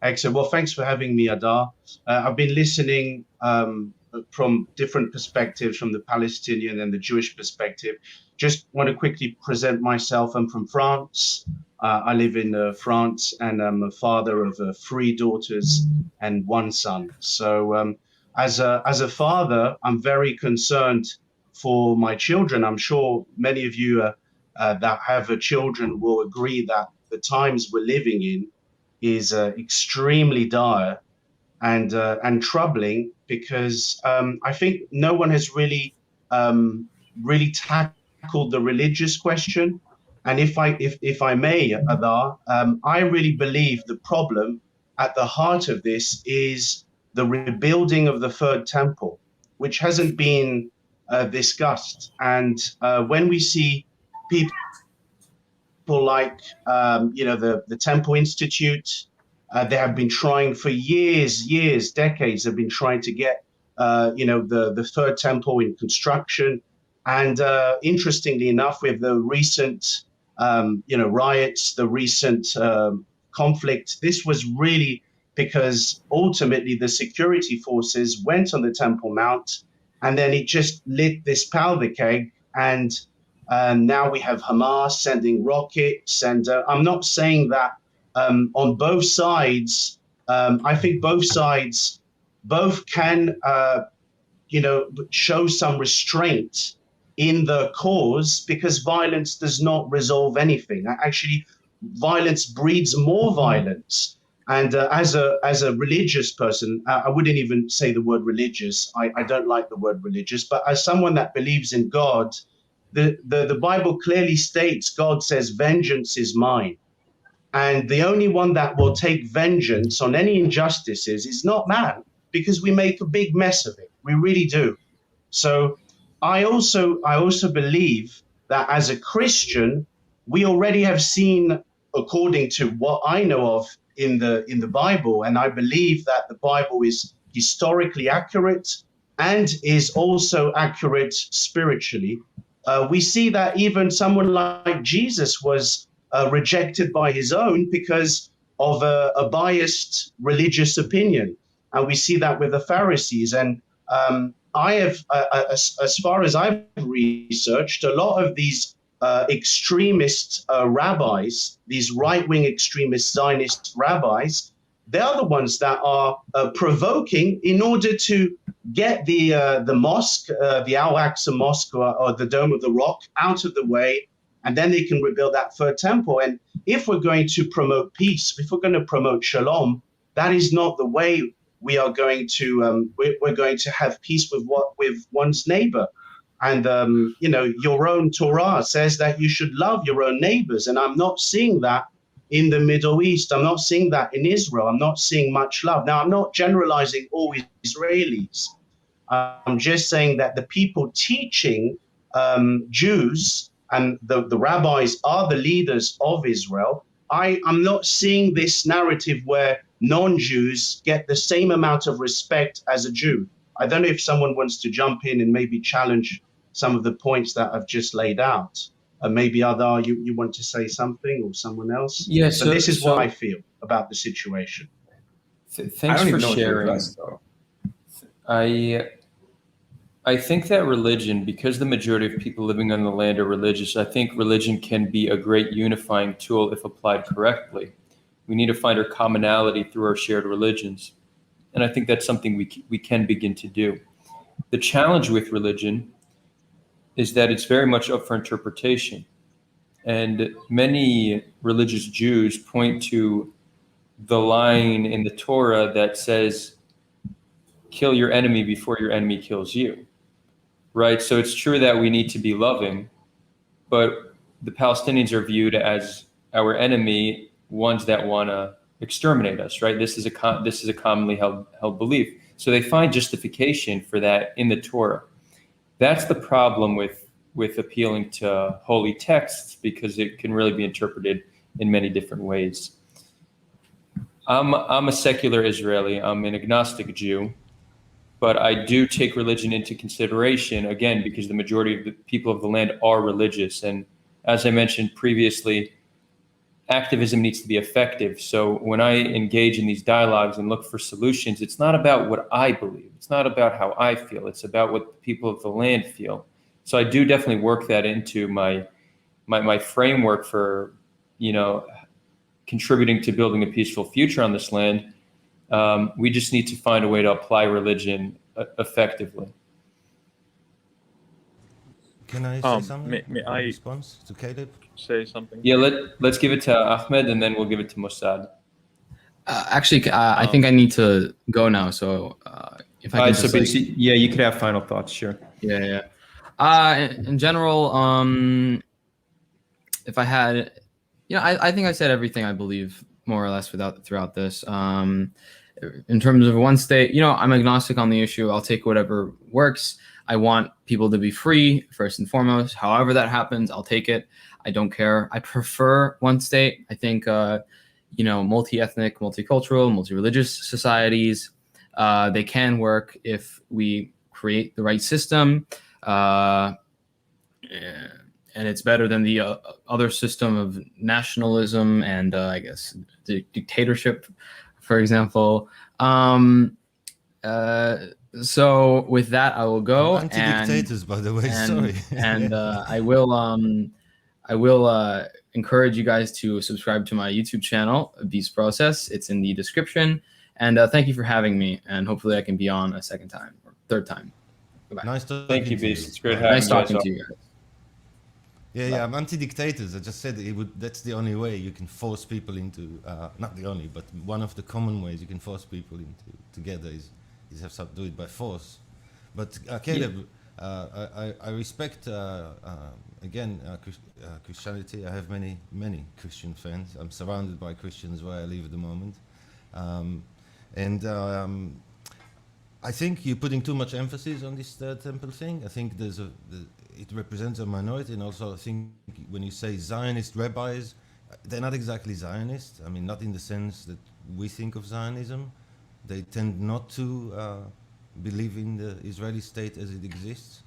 Excellent. Well, thanks for having me, Adar. I've been listening from different perspectives, from the Palestinian and the Jewish perspective. Just want to quickly present myself. I'm from France. I live in France, and I'm a father of three daughters and one son. So, as a father, I'm very concerned for my children. I'm sure many of you that have children will agree that the times we're living in is extremely dire and troubling because I think no one has really tackled the religious question. And if I may, Adar, I really believe the problem at the heart of this is the rebuilding of the third temple, which hasn't been discussed. And when we see people like the Temple Institute. They have been trying for years, decades. They've been trying to get the third temple in construction. And interestingly enough, with the recent riots, the recent conflict, this was really because ultimately the security forces went on the Temple Mount, and then it just lit this powder keg. And now we have Hamas sending rockets. And I'm not saying that on both sides. I think both sides both can, show some restraint in the cause, because violence does not resolve anything. Actually, violence breeds more violence. And as a religious person, I wouldn't even say the word religious. I don't like the word religious, but as someone that believes in God, the Bible clearly states, God says, vengeance is mine. And the only one that will take vengeance on any injustices is not man, because we make a big mess of it. We really do. So I also believe that as a Christian, we already have seen, according to what I know of in the Bible, and I believe that the Bible is historically accurate and is also accurate spiritually. We see that even someone like Jesus was rejected by his own because of a biased religious opinion. And we see that with the Pharisees. And I have, as far as I've researched, a lot of these extremist rabbis, these right-wing extremist Zionist rabbis, they're the ones that are provoking in order to get the mosque, the Al-Aqsa Mosque or the Dome of the Rock out of the way, and then they can rebuild that third temple. And if we're going to promote peace, if we're going to promote shalom, that is not the way we are going to. We're going to have peace with one's neighbor. And your own Torah says that you should love your own neighbors, and I'm not seeing that in the Middle East. I'm not seeing that in Israel. I'm not seeing much love. Now, I'm not generalizing all Israelis. I'm just saying that the people teaching Jews, and the rabbis are the leaders of Israel. I'm not seeing this narrative where non-Jews get the same amount of respect as a Jew. I don't know if someone wants to jump in and maybe challenge some of the points that I've just laid out. Maybe Adar, you want to say something, or someone else? Yes. Yeah, but this is what I feel about the situation. Thanks for sharing. I think that religion, because the majority of people living on the land are religious, I think religion can be a great unifying tool if applied correctly. We need to find our commonality through our shared religions. And I think that's something we can begin to do. The challenge with religion is that it's very much up for interpretation. And many religious Jews point to the line in the Torah that says, kill your enemy before your enemy kills you, right? So it's true that we need to be loving, but the Palestinians are viewed as our enemy, ones that want to exterminate us, right? This is a commonly held belief. So they find justification for that in the Torah. That's the problem with appealing to holy texts, because it can really be interpreted in many different ways. I'm a secular Israeli. I'm an agnostic Jew, but I do take religion into consideration, again, because the majority of the people of the land are religious. And as I mentioned previously, activism needs to be effective. So when I engage in these dialogues and look for solutions, it's not about what I believe. It's not about how I feel. It's about what the people of the land feel. So I do definitely work that into my framework for, contributing to building a peaceful future on this land. We just need to find a way to apply religion effectively. Can I say something? May in I response to Caleb? say something? Yeah, let's give it to Ahmed, and then we'll give it to Mossad. I think I need to go now. So if I can So yeah, you could have final thoughts, sure. Yeah. In general, if I had, I think I said everything I believe more or less throughout this. In terms of one state, I'm agnostic on the issue. I'll take whatever works. I want people to be free first and foremost. However that happens, I'll take it. I don't care. I prefer one state. I think, multi-ethnic, multicultural, multi-religious societies, they can work if we create the right system. And it's better than the other system of nationalism and I guess the dictatorship, for example. So with that, I will go. Antidictators, by the way. Sorry. And I will encourage you guys to subscribe to my YouTube channel, Beast Process. It's in the description. And thank you for having me. And hopefully I can be on a second time or third time. Goodbye. Nice talking Thank you, to Beast. It's great having Nice you talking guys to you guys. Yeah, I'm anti-dictators. I just said that's the only way you can force people into, not the only, but one of the common ways you can force people into together is have to do it by force. But Caleb, I respect, Christianity. I have many Christian friends. I'm surrounded by Christians where I live at the moment. I think you're putting too much emphasis on this third temple thing. I think it represents a minority, and also I think when you say Zionist rabbis, they're not exactly Zionist. I mean, not in the sense that we think of Zionism. They tend not to believe in the Israeli state as it exists.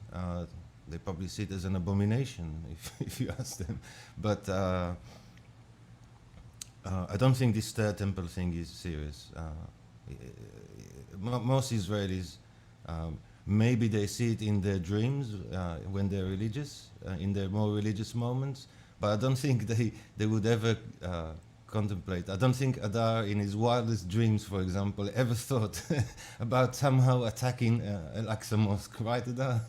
They probably see it as an abomination if you ask them. But I don't think this third temple thing is serious. Most Israelis, maybe they see it in their dreams when they're religious, in their more religious moments, but I don't think they would ever contemplate. I don't think Adar, in his wildest dreams, for example, ever thought about somehow attacking Al-Aqsa Mosque, right, Adar?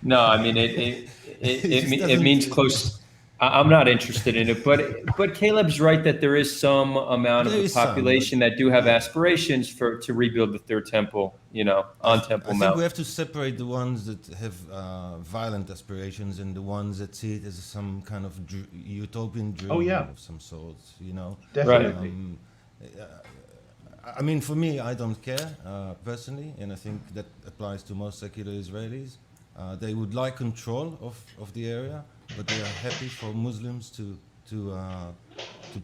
No, I mean, it means close. I'm not interested in it, but Caleb's right that there is some amount of the population that do have aspirations to rebuild the third temple, on Temple Mount. I think we have to separate the ones that have violent aspirations and the ones that see it as some kind of utopian dream of some sort, Definitely. I mean, for me, I don't care personally, and I think that applies to most secular Israelis. They would like control of the area, but they are happy for Muslims to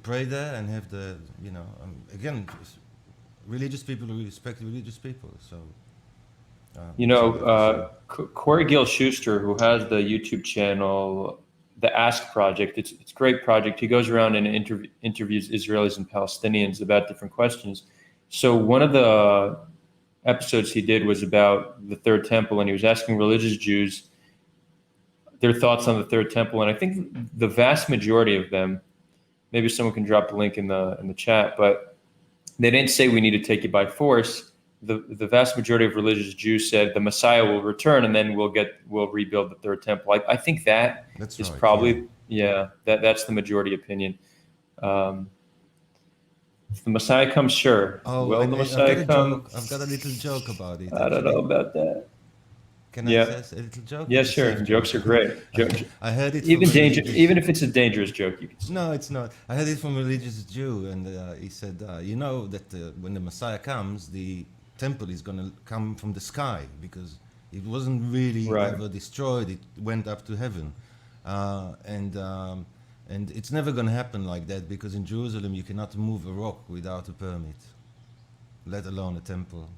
pray there and have the again, religious people who respect religious people. So Corey Gill Schuster, who has the YouTube channel, the Ask Project, it's a great project. He goes around and interviews Israelis and Palestinians about different questions. So one of the episodes he did was about the third temple, and he was asking religious Jews their thoughts on the third temple. And I think the vast majority of them, maybe someone can drop the link in the chat, but they didn't say we need to take it by force. The vast majority of religious Jews said the Messiah will return and then we'll rebuild the third temple. I think that's right, probably that's the majority opinion. If the Messiah comes, sure. Will the Messiah come? I've got a little joke about it. I don't know about that. Can I say a little joke? Yeah, sure. Jokes are great. I heard it. Even if it's a dangerous joke, you can say. No, it's not. I heard it from a religious Jew, and he said, that when the Messiah comes, the temple is going to come from the sky because it wasn't really ever destroyed. It went up to heaven, and it's never going to happen like that because in Jerusalem you cannot move a rock without a permit, let alone a temple.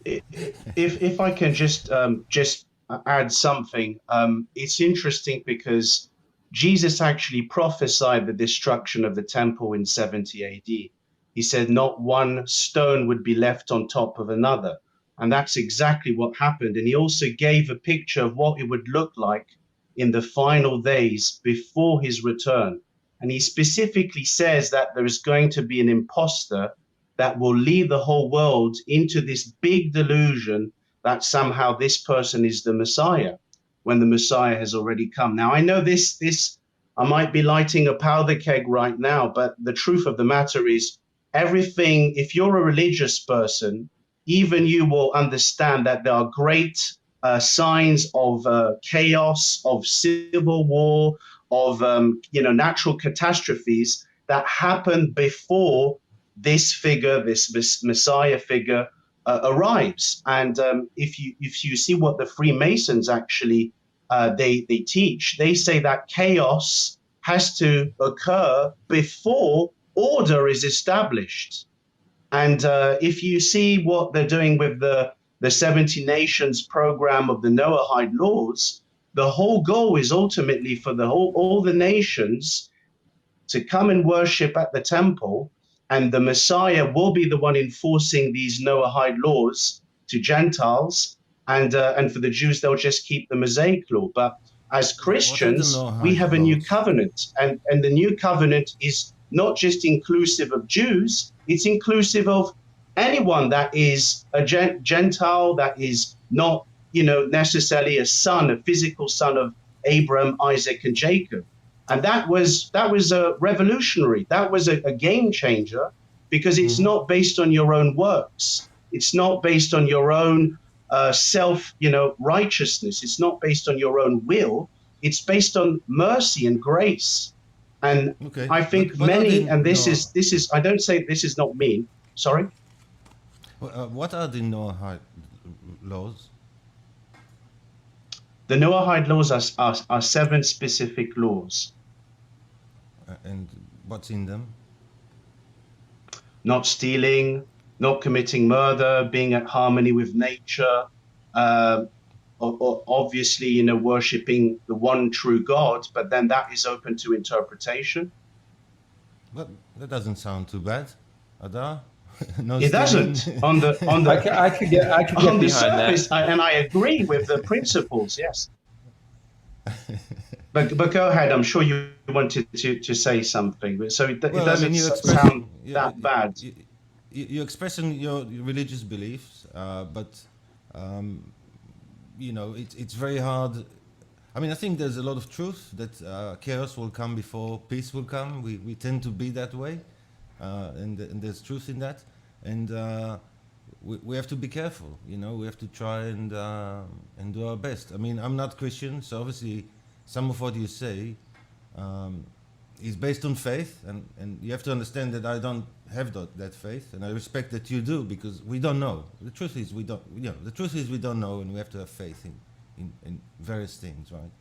If I can just add something, it's interesting because Jesus actually prophesied the destruction of the temple in 70 AD. He said not one stone would be left on top of another. And that's exactly what happened. And he also gave a picture of what it would look like in the final days before his return. And he specifically says that there is going to be an imposter that will lead the whole world into this big delusion that somehow this person is the Messiah, when the Messiah has already come. Now, I know this I might be lighting a powder keg right now, but the truth of the matter is everything, if you're a religious person, even you will understand that there are great signs of chaos, of civil war, of natural catastrophes that happen before this figure, this Messiah figure, arrives. And if you see what the Freemasons actually they teach, they say that chaos has to occur before order is established. And if you see what they're doing with the 70 Nations program of the Noahide laws, the whole goal is ultimately for all the nations to come and worship at the temple, and the Messiah will be the one enforcing these Noahide laws to Gentiles, and for the Jews, they'll just keep the Mosaic law. But as What are the Christians, we Noahide have a new laws? covenant, and the new covenant is not just inclusive of Jews, it's inclusive of anyone that is a Gentile, that is not, necessarily a physical son of Abraham, Isaac, and Jacob. And that was a revolutionary. That was a game changer, because it's not based on your own works. It's not based on your own self, righteousness. It's not based on your own will. It's based on mercy and grace. And Okay, I think but what are many, the and this no? is I don't say this is not me. Sorry. What are the Noahide laws? The Noahide laws are 7 specific laws. And what's in them? Not stealing, not committing murder, being at harmony with nature, or obviously, worshiping the one true God, but then that is open to interpretation. Well, that doesn't sound too bad, Adar. No It stealing. doesn't on the I could get on the behind surface, that. and I agree with the principles, yes. But go ahead. I'm sure you wanted to say something, but so it Well, I doesn't mean, you're sound expressing that bad. you're expressing your religious beliefs, but it's very hard. I mean, I think there's a lot of truth that chaos will come before peace will come. We tend to be that way, and there's truth in that, and we have to be careful. We have to try and do our best. I mean, I'm not Christian, so obviously, some of what you say is based on faith, and you have to understand that I don't have that faith, and I respect that you do, because we don't know. The truth is we don't. The truth is we don't know, and we have to have faith in various things, right?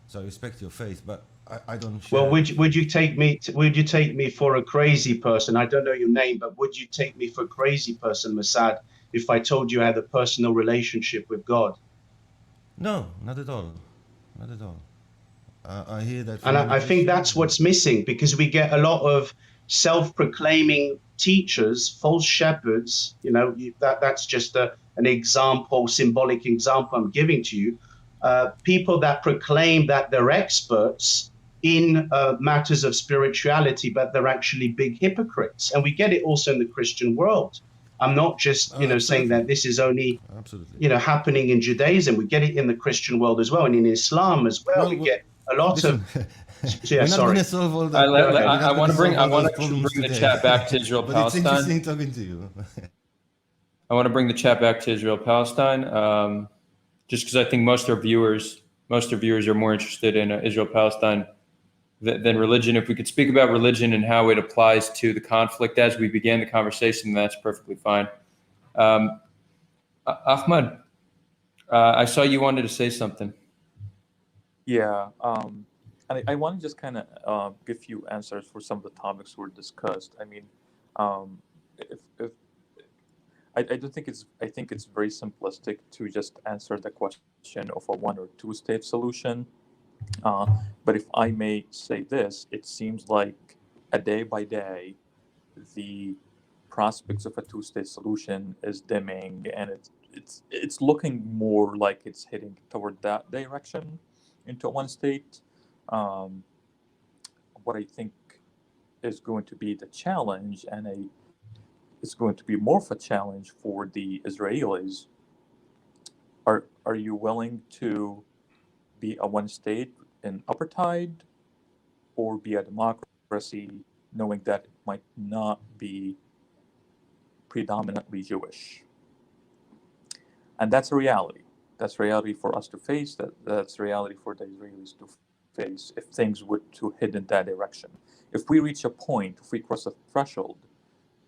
So I respect your faith, but I don't share. Well, would you take me for a crazy person? I don't know your name, but would you take me for a crazy person, Mossad, if I told you I had a personal relationship with God? No, not at all. Not at all. I hear that And from many I think Christians. that's what's missing, because we get a lot of self-proclaiming teachers, false shepherds. That's just an example, symbolic example I'm giving to you. People that proclaim that they're experts in matters of spirituality, but they're actually big hypocrites. And we get it also in the Christian world. I'm not just, saying that this is only, Absolutely. happening in Judaism. We get it in the Christian world as well, and in Islam as well. We get a lot of. Listen, Yeah, we're not going sorry. to solve all I, that. let- We're I, not I gonna want to bring. solve I all want those to actually problems bring the today. chat back to But it's Israel-Palestine. interesting talking to you. I want to bring the chat back to Israel-Palestine, just because I think most of our viewers are more interested in Israel-Palestine than religion. If we could speak about religion and how it applies to the conflict as we began the conversation, that's perfectly fine. Ahmad, I saw you wanted to say something. Yeah, and I want to just kind of give you answers for some of the topics were discussed. I mean, if I don't think I think it's very simplistic to just answer the question of a one or two state solution. But if I may say this, it seems like a day by day, the prospects of a two-state solution is dimming, and it's looking more like it's heading toward that direction into one state. Um, what I think is going to be the challenge, and it's going to be more of a challenge for the Israelis. Are you willing to be a one state in apartheid, or be a democracy, knowing that it might not be predominantly Jewish? And that's a reality. That's reality for us to face. That's reality for the Israelis to face if things were to head in that direction. If we reach a point, if we cross a threshold,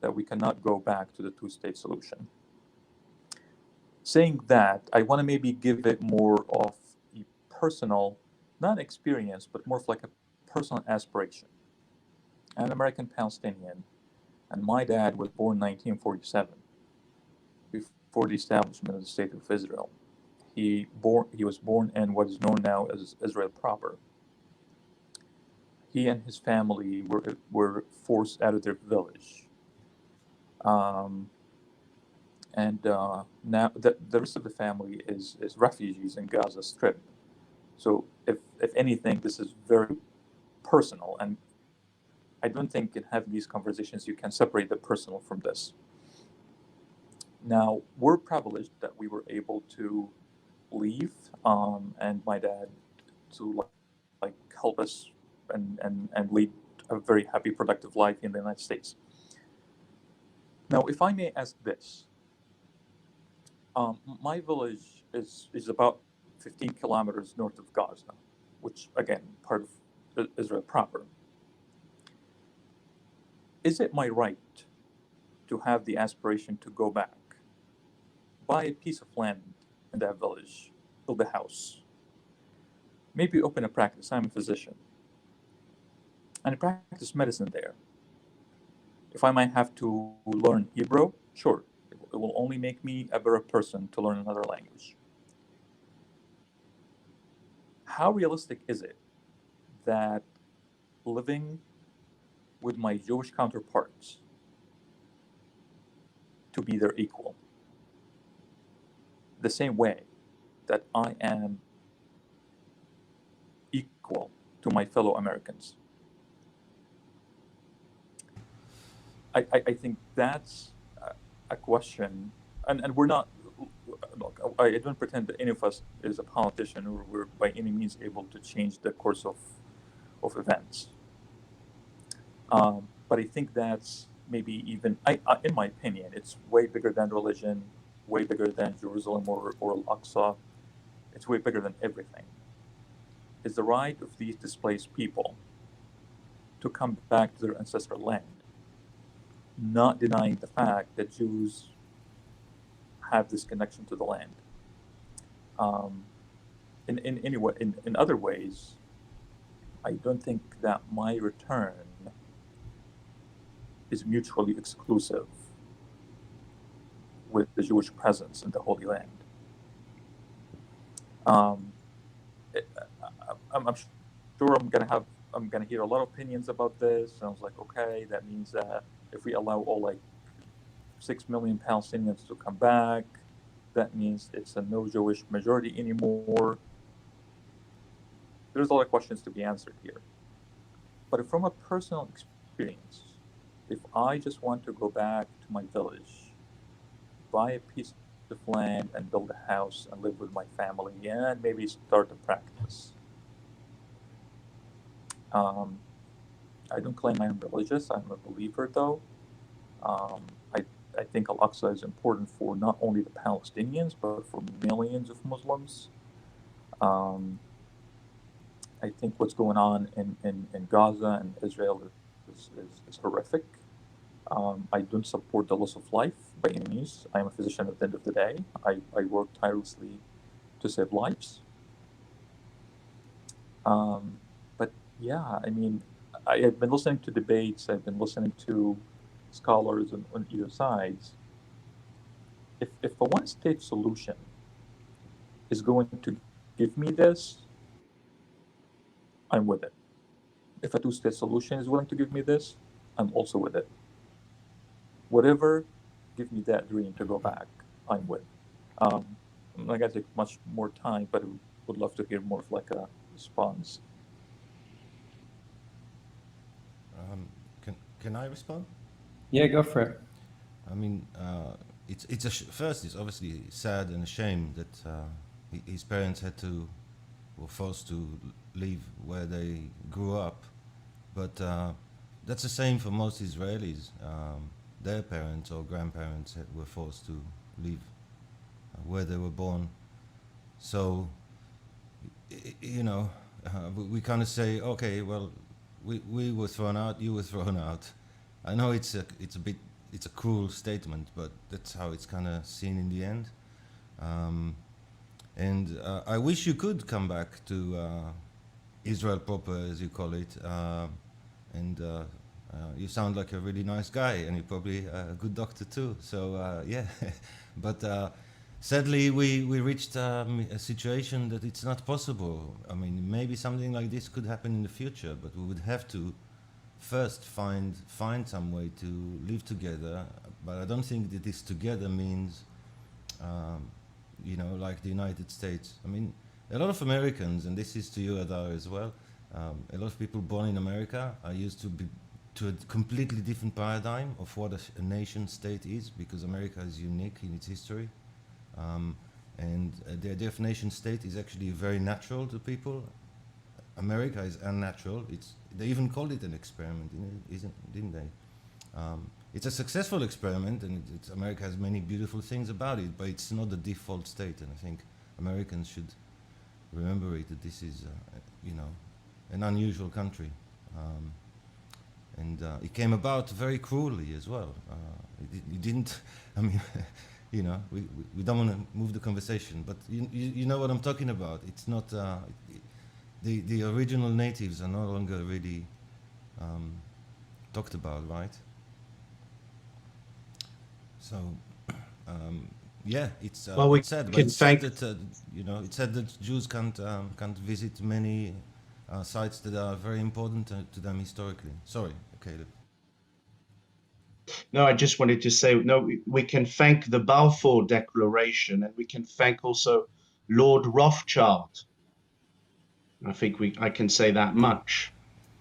that we cannot go back to the two-state solution. Saying that, I want to maybe give it more of a personal, not experience, but more of like a personal aspiration. I'm an American Palestinian, and my dad was born in 1947, before the establishment of the State of Israel. He was born in what is known now as Israel proper. He and his family were forced out of their village. Um, and now the rest of the family is refugees in Gaza Strip. So if anything, this is very personal, and I don't think in having these conversations you can separate the personal from this. Now, we're privileged that we were able to leave, and my dad to like help us and lead a very happy, productive life in the United States. Now, if I may ask this, my village is about 15 kilometers north of Gaza, which again, part of Israel proper. Is it my right to have the aspiration to go back, buy a piece of land in that village, build a house, maybe open a practice? I'm a physician, and I practice medicine there. If I might have to learn Hebrew, sure, it will only make me a better person to learn another language. How realistic is it that living with my Jewish counterparts to be their equal, the same way that I am equal to my fellow Americans? I think that's a question, and we're not, look, I don't pretend that any of us is a politician or we're by any means able to change the course of events. But I think that's maybe even, in my opinion, it's way bigger than religion, way bigger than Jerusalem or Al-Aqsa. It's way bigger than everything. It's the right of these displaced people to come back to their ancestral land, not denying the fact that Jews have this connection to the land. In other ways, I don't think that my return is mutually exclusive with the Jewish presence in the Holy Land. Um, I'm sure I'm gonna hear a lot of opinions about this, and I was like, okay, that means that if we allow all like 6 million Palestinians to come back, that means it's a no Jewish majority anymore. There's a lot of questions to be answered here. But from a personal experience, if I just want to go back to my village, buy a piece of land and build a house and live with my family and maybe start a practice. I don't claim I am religious. I'm a believer, though. I think Al-Aqsa is important for not only the Palestinians, but for millions of Muslims. Um, I think what's going on in Gaza and Israel is horrific. I don't support the loss of life by any means. I'm a physician at the end of the day. I work tirelessly to save lives. But yeah, I mean, I have been listening to debates, I've been listening to scholars on either sides. If a one-state solution is going to give me this, I'm with it. If a two-state solution is willing to give me this, I'm also with it. Whatever, give me that dream to go back, I'm with. I'm not gonna take much more time, but I would love to hear more of like a response. Can I respond? Yeah, go for it. I mean, first, it's obviously sad and a shame that his parents were forced to leave where they grew up. But that's the same for most Israelis. Their parents or grandparents were forced to leave where they were born. So, you know, we kind of say, okay, well, we were thrown out, you were thrown out. I know it's a cruel statement, but that's how it's kind of seen in the end. And I wish you could come back to Israel proper, as you call it. And you sound like a really nice guy, and you're probably a good doctor too. So yeah, but sadly we reached a situation that it's not possible. I mean, maybe something like this could happen in the future, but we would have to first find some way to live together. But I don't think that this together means, you know, like the United States. I mean, a lot of Americans, and this is to you, Adar, as well. A lot of people born in America are used to a completely different paradigm of what a nation state is, because America is unique in its history. And the idea of nation state is actually very natural to people. America is unnatural. They even called it an experiment, didn't they? It's a successful experiment, and America has many beautiful things about it, but it's not the default state. And I think Americans should remember it, that this is, you know, an unusual country. And it came about very cruelly as well. It didn't, I mean, you know, we don't want to move the conversation, but you know what I'm talking about. It's not, the original natives are no longer really talked about, right? So, yeah, it's Well, it's sad, but it's sad that you know, it's sad that Jews can't visit many sites that are very important to them historically. Sorry, Caleb. No, I just wanted to say, no, we can thank the Balfour Declaration, and we can thank also Lord Rothschild. I think I can say that much.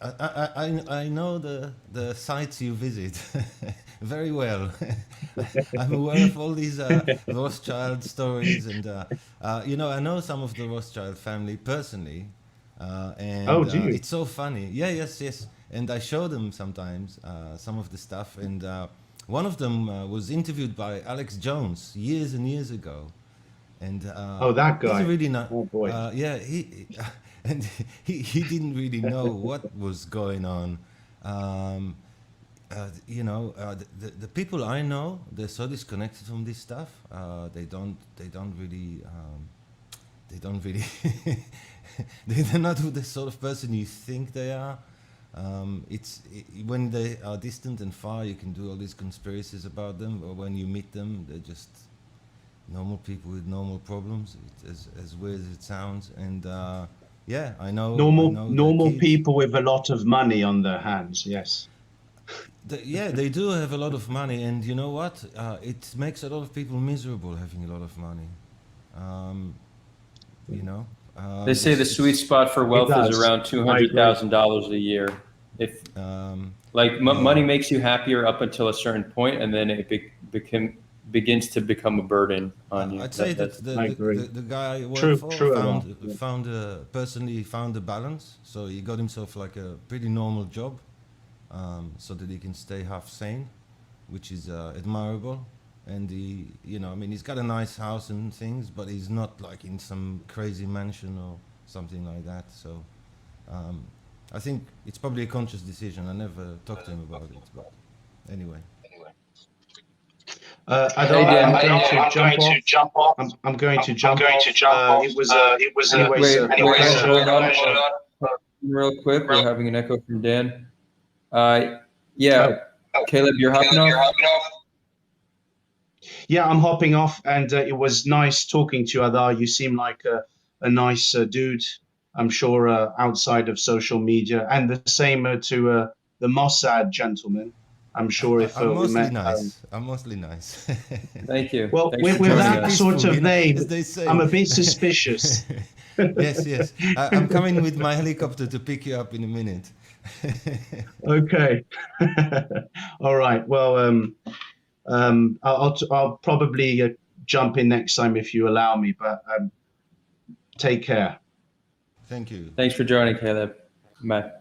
I know the sites you visit very well. I'm aware of all these Rothschild stories, and you know, I know some of the Rothschild family personally, and Oh, do you? it's so funny. Yeah, yes. And I show them sometimes some of the stuff, and one of them was interviewed by Alex Jones years and years ago, and Oh, that guy. he's a really nice. Oh boy. Yeah, and he didn't really know what was going on. You know, the people I know, they're so disconnected from this stuff. They don't really they're not the sort of person you think they are. When they are distant and far, you can do all these conspiracies about them, but when you meet them, they're just normal people with normal problems. As weird as it sounds, and yeah, I know Normal people with a lot of money on their hands. Yes. Yeah, they do have a lot of money, and you know what? It makes a lot of people miserable having a lot of money. You know. They say the sweet spot for wealth is around $200,000 a year. If money makes you happier up until a certain point, and then it begins to become a burden on you. I'd say that the guy I worked for personally found a balance. So he got himself like a pretty normal job, so that he can stay half sane, which is admirable. And you know, I mean, he's got a nice house and things, but he's not like in some crazy mansion or something like that. So I think it's probably a conscious decision. I never talked to him about it, but anyway. I'm going to jump off. I'm going to jump off. It was anyways a pleasure. Real quick, we're having an echo from Dan. Yeah, Caleb, you're hopping off? Yeah, I'm hopping off, and it was nice talking to you, Adar. You seem like a nice dude, I'm sure outside of social media, and the same to the Mossad gentleman. I'm sure if I'm we mostly met. nice. I'm mostly nice. Thank you. Well, Thanks for with joining that us. sort of name, as they say. I'm a bit suspicious. Yes, yes. I'm coming with my helicopter to pick you up in a minute. Okay. All right. Well, I'll probably jump in next time if you allow me, but take care. Thank you. Thanks for joining, Caleb. Bye.